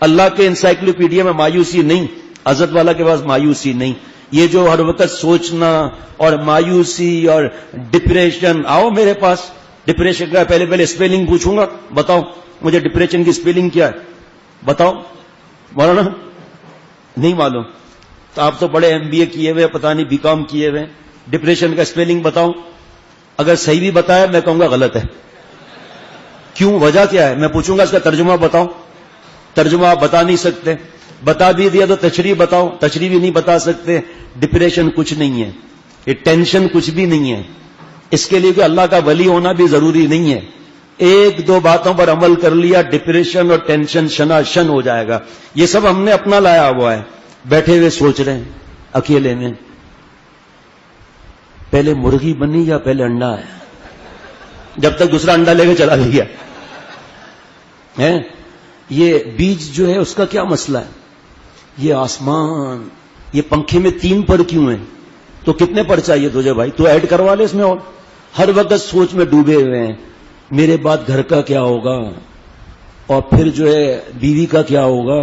اللہ کے انسائکلوپیڈیا میں مایوسی نہیں، حضرت والا کے پاس مایوسی نہیں. یہ جو ہر وقت سوچنا اور مایوسی اور ڈپریشن، آؤ میرے پاس. ڈپریشن کا پہلے اسپیلنگ پوچھوں گا، بتاؤ مجھے ڈپریشن کی اسپیلنگ کیا ہے، بتاؤ. مولانا نہیں معلوم؟ تو آپ تو بڑے MBA کیے ہوئے، پتہ نہیں BCom کیے ہوئے. ڈپریشن کا اسپیلنگ بتاؤ. اگر صحیح بھی بتایا میں کہوں گا غلط ہے. کیوں؟ وجہ کیا ہے؟ میں پوچھوں گا اس کا ترجمہ بتاؤ. ترجمہ آپ بتا نہیں سکتے. بتا بھی دیا تو تشریح بتاؤ، تشریح بھی نہیں بتا سکتے. ڈپریشن کچھ نہیں ہے، یہ ٹینشن کچھ بھی نہیں ہے. اس کے لیے کہ اللہ کا ولی ہونا بھی ضروری نہیں ہے. ایک دو باتوں پر عمل کر لیا، ڈپریشن اور ٹینشن شناشن ہو جائے گا. یہ سب ہم نے اپنا لایا ہوا ہے. بیٹھے ہوئے سوچ رہے ہیں اکیلے میں، پہلے مرغی بنی یا پہلے انڈا آیا، جب تک دوسرا انڈا لے کے چلا لیا ہے. یہ بیج جو ہے اس کا کیا مسئلہ ہے؟ یہ آسمان، یہ پنکھے میں 3 پر کیوں ہیں؟ تو کتنے پر چاہیے تجھے بھائی؟ تو ایڈ کروا لے اس میں. اور ہر وقت سوچ میں ڈوبے ہوئے ہیں، میرے بعد گھر کا کیا ہوگا، اور پھر جو ہے بیوی کا کیا ہوگا،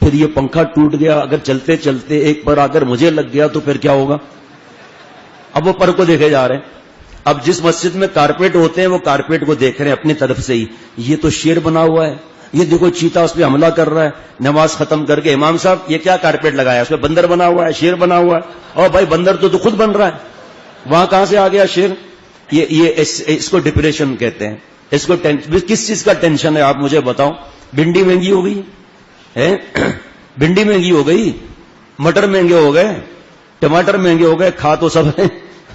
پھر یہ پنکھا ٹوٹ گیا، اگر چلتے چلتے ایک پر اگر مجھے لگ گیا تو پھر کیا ہوگا. اب وہ پر کو دیکھے جا رہے ہیں. اب جس مسجد میں کارپیٹ ہوتے ہیں وہ کارپیٹ کو دیکھ رہے ہیں اپنی طرف سے ہی. یہ تو شیر بنا ہوا ہے، یہ دیکھو چیتا اس پہ حملہ کر رہا ہے. نماز ختم کر کے امام صاحب یہ کیا کارپیٹ لگایا، اس پہ بندر بنا ہوا ہے، شیر بنا ہوا ہے. اور بھائی بندر تو خود بن رہا ہے، وہاں کہاں سے آ گیا شیر؟ اس کو ڈپریشن کہتے ہیں. اس کو کس چیز کا ٹینشن ہے آپ مجھے بتاؤ؟ بھنڈی مہنگی ہو گئی ہے، بھنڈی مہنگی ہو گئی، مٹر مہنگے ہو گئے، ٹماٹر مہنگے ہو گئے، کھا تو سب ہے.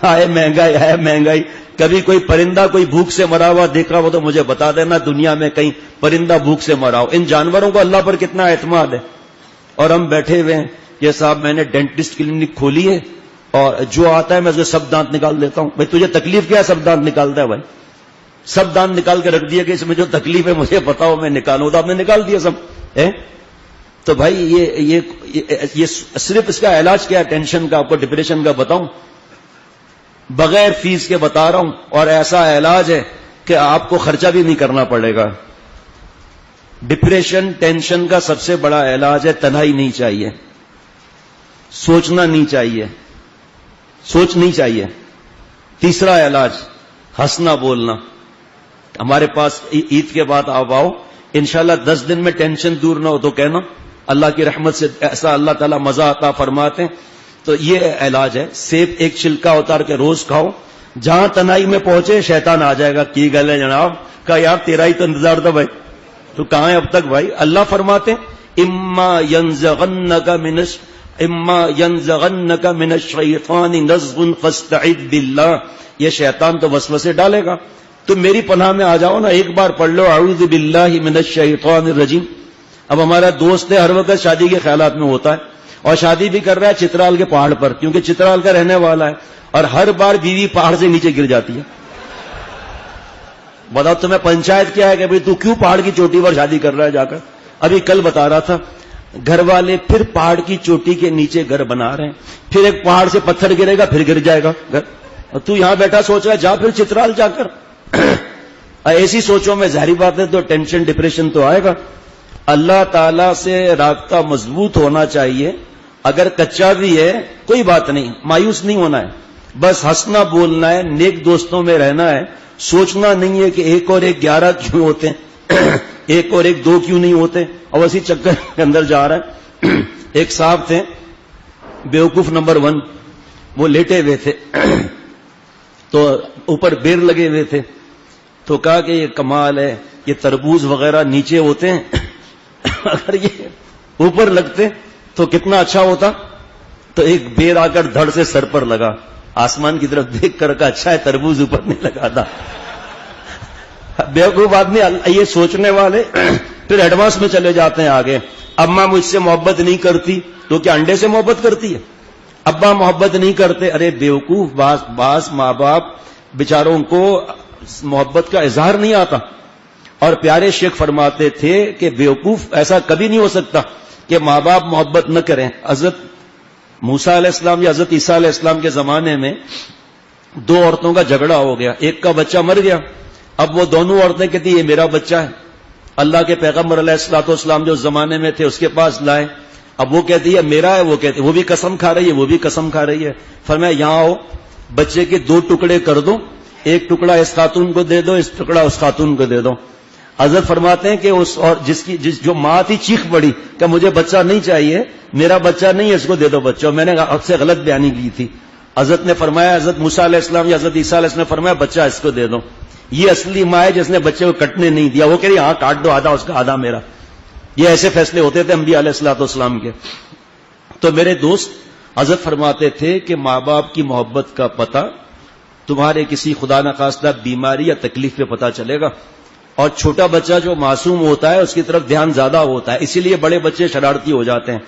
آئے مہنگائی، آئے مہنگائی. کبھی کوئی پرندہ کوئی بھوک سے مرا ہوا دیکھا ہو تو مجھے بتا دینا دنیا میں کہیں پرندہ بھوک سے مرا ہو. ان جانوروں کو اللہ پر کتنا اعتماد ہے. اور ہم بیٹھے ہوئے ہیں. یہ صاحب میں نے ڈینٹسٹ کلینک کھولی ہے اور جو آتا ہے میں اسے سب دانت نکال دیتا ہوں. بھائی تجھے تکلیف کیا ہے سب دانت نکالتا ہے؟ بھائی سب دانت نکال کے رکھ دیا کہ اس میں جو تکلیف ہے مجھے بتاؤ میں نکالوں. تو آپ نے نکال دیا سب ہے. تو بھائی یہ صرف اس کا علاج کیا ہے ٹینشن کا، آپ کو ڈپریشن کا بتاؤں؟ بغیر فیس کے بتا رہا ہوں. اور ایسا علاج ہے کہ آپ کو خرچہ بھی نہیں کرنا پڑے گا. ڈپریشن ٹینشن کا سب سے بڑا علاج ہے تنہائی نہیں چاہیے، سوچنا نہیں چاہیے، سوچ نہیں چاہیے. تیسرا علاج ہنسنا بولنا. ہمارے پاس عید کے بعد آپ آؤ انشاءاللہ 10 دن میں ٹینشن دور نہ ہو تو کہنا. اللہ کی رحمت سے ایسا اللہ تعالیٰ مزہ عطا فرماتے ہیں. تو یہ علاج ہے. سیب ایک چھلکا اتار کے روز کھاؤ. جہاں تنہائی میں پہنچے شیطان آ جائے گا کی گل ہے جناب، کہا یار تیرا ہی تو انتظار تھا بھائی، تو کہاں ہے اب تک بھائی. اللہ فرماتے ہیں اما ینزغنک من الشیطان نزغ فاستعذ باللہ. یہ شیطان تو وسوسے ڈالے گا، تو میری پناہ میں آ جاؤ نا. ایک بار پڑھ لو اعوذ باللہ من الشیطان الرجیم. اب ہمارا دوست ہے ہر وقت شادی کے خیالات میں ہوتا ہے اور شادی بھی کر رہا ہے چترال کے پہاڑ پر، کیونکہ چترال کا رہنے والا ہے. اور ہر بار بیوی پہاڑ سے نیچے گر جاتی ہے. بتاؤ تمہیں پنچایت کیا ہے کہ بھئی تو کیوں پہاڑ کی چوٹی پر شادی کر رہا ہے جا کر؟ ابھی کل بتا رہا تھا گھر والے پھر پہاڑ کی چوٹی کے نیچے گھر بنا رہے ہیں. پھر ایک پہاڑ سے پتھر گرے گا پھر گر جائے گا گھر. اور تو یہاں بیٹھا سوچ رہا ہے جا پھر چترال جا کر. ایسی سوچوں میں ظاہری بات ہے تو ٹینشن ڈپریشن تو آئے گا. اللہ تعالی سے رابطہ مضبوط ہونا چاہیے. اگر کچا بھی ہے کوئی بات نہیں، مایوس نہیں ہونا ہے، بس ہنسنا بولنا ہے، نیک دوستوں میں رہنا ہے. سوچنا نہیں ہے کہ 1 اور 1 11 کیوں ہوتے ہیں 1 اور 1 2 کیوں نہیں ہوتے، اور اسی چکر کے اندر جا رہا ہے. ایک صاحب تھے بیوقوف نمبر 1، وہ لیٹے ہوئے تھے تو اوپر بیر لگے ہوئے تھے. تو کہا کہ یہ کمال ہے، یہ تربوز وغیرہ نیچے ہوتے ہیں اگر یہ اوپر لگتے تو کتنا اچھا ہوتا. تو ایک بیر آ کر دھڑ سے سر پر لگا، آسمان کی طرف دیکھ کر کہا اچھا ہے تربوز اوپر نہیں لگا تھا. بیوقوف آدمی یہ سوچنے والے پھر ایڈوانس میں چلے جاتے ہیں آگے. اماں مجھ سے محبت نہیں کرتی تو کیا انڈے سے محبت کرتی ہے؟ ابا محبت نہیں کرتے. ارے بیوقوف، بعض ماں باپ بیچاروں کو محبت کا اظہار نہیں آتا. اور پیارے شیخ فرماتے تھے کہ بیوقوف ایسا کبھی نہیں ہو سکتا کہ ماں باپ محبت نہ کریں. حضرت موسیٰ علیہ السلام یا حضرت عیسیٰ علیہ السلام کے زمانے میں 2 عورتوں کا جھگڑا ہو گیا، ایک کا بچہ مر گیا. اب وہ دونوں عورتیں کہتی یہ میرا بچہ ہے، اللہ کے پیغمبر علیہ الصلوۃ والسلام جو زمانے میں تھے اس کے پاس لائے. اب وہ کہتی ہے میرا ہے, وہ کہتی وہ بھی قسم کھا رہی ہے, وہ بھی قسم کھا رہی ہے. فرمایا یہاں آؤ, بچے کے 2 ٹکڑے کر دو, ایک ٹکڑا اس خاتون کو دے دو, اس ٹکڑا اس خاتون کو دے دو. حضرت فرماتے ہیں کہ اس اور جو ماں تھی چیخ پڑی کہ مجھے بچہ نہیں چاہیے, میرا بچہ نہیں ہے, اس کو دے دو بچہ. میں نے اب سے غلط بیانی کی تھی. حضرت نے فرمایا, حضرت موسیٰ علیہ السلام یا حضرت عیسیٰ علیہ السلام نے فرمایا بچہ اس کو دے دو. یہ اصلی ماں ہے جس نے بچے کو کٹنے نہیں دیا. وہ کہہ رہی ہاں کاٹ دو, آدھا اس کا آدھا میرا. یہ ایسے فیصلے ہوتے تھے انبیاء علیہ الصلوۃ والسلام کے. تو میرے دوست, حضرت فرماتے تھے کہ ماں باپ کی محبت کا پتہ تمہارے کسی خدا نخواستہ بیماری یا تکلیف پہ پتہ چلے گا. اور چھوٹا بچہ جو معصوم ہوتا ہے اس کی طرف دھیان زیادہ ہوتا ہے, اسی لیے بڑے بچے شرارتی ہو جاتے ہیں.